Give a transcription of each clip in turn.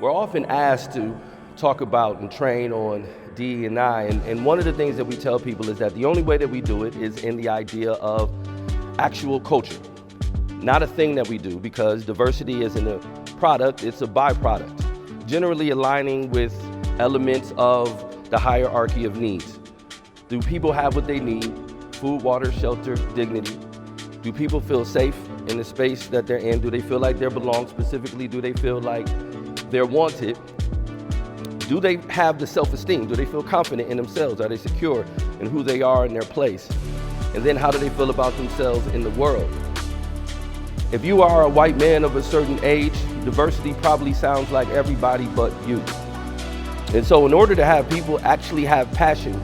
We're often asked to talk about and train on DE&I, and one of the things that we tell people is that the only way that we do it is in the idea of actual culture, not a thing that we do, because diversity isn't a product, it's a byproduct, generally aligning with elements of the hierarchy of needs. Do people have what they need? Food, water, shelter, dignity. Do people feel safe in the space that they're in? Do they feel like they belong? Specifically, do they feel like they're wanted? Do they have the self-esteem? Do they feel confident in themselves? Are they secure in who they are in their place? And then how do they feel about themselves in the world? If you are a white man of a certain age, diversity probably sounds like everybody but you. And so in order to have people actually have passion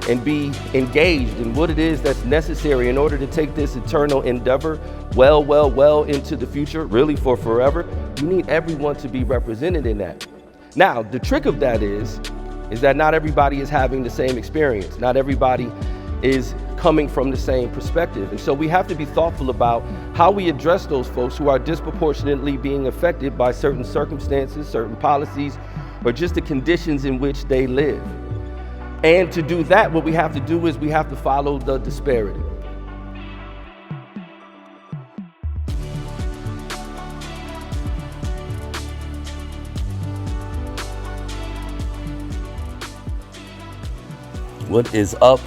and be engaged in what it is that's necessary in order to take this eternal endeavor well into the future, really for forever, you need everyone to be represented in that. Now, the trick of that is that not everybody is having the same experience. Not everybody is coming from the same perspective. And so we have to be thoughtful about how we address those folks who are disproportionately being affected by certain circumstances, certain policies, or just the conditions in which they live. And to do that, what we have to do is we have to follow the disparity. What is up?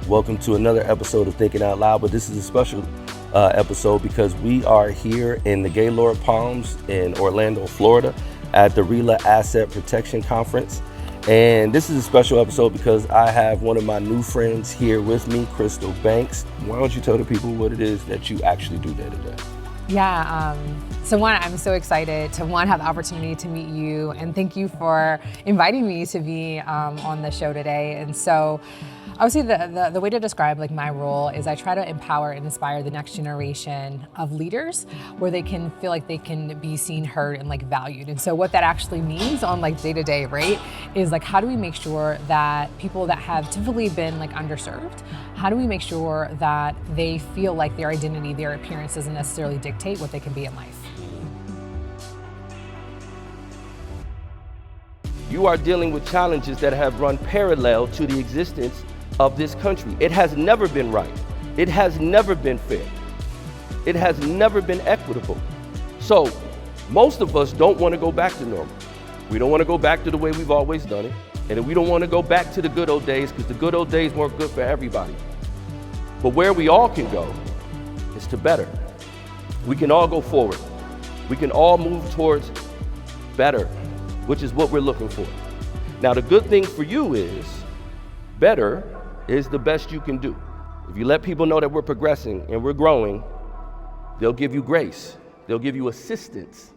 Welcome to another episode of Thinking Out Loud, but this is a special episode because we are here in the Gaylord Palms in Orlando, Florida at the RILA Asset Protection Conference. And this is a special episode because I have one of my new friends here with me, Crystal Banks. Why don't you tell the people what it is that you actually do day to day? Yeah, so one, I'm so excited to have the opportunity to meet you, and thank you for inviting me to be on the show today. And so obviously the way to describe like my role is I try to empower and inspire the next generation of leaders where they can feel like they can be seen, heard, and like valued. And so what that actually means on like day to day, right, is like how do we make sure that people that have typically been like underserved, how do we make sure that they feel like their identity, their appearance doesn't necessarily dictate what they can be in life? You are dealing with challenges that have run parallel to the existence of this country. It has never been right. It has never been fair. It has never been equitable. So most of us don't want to go back to normal. We don't want to go back to the way we've always done it. And we don't want to go back to the good old days because the good old days weren't good for everybody. But where we all can go is to better. We can all go forward. We can all move towards better, which is what we're looking for. Now, the good thing for you is better is the best you can do. If you let people know that we're progressing and we're growing, they'll give you grace. They'll give you assistance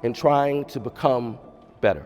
in trying to become better.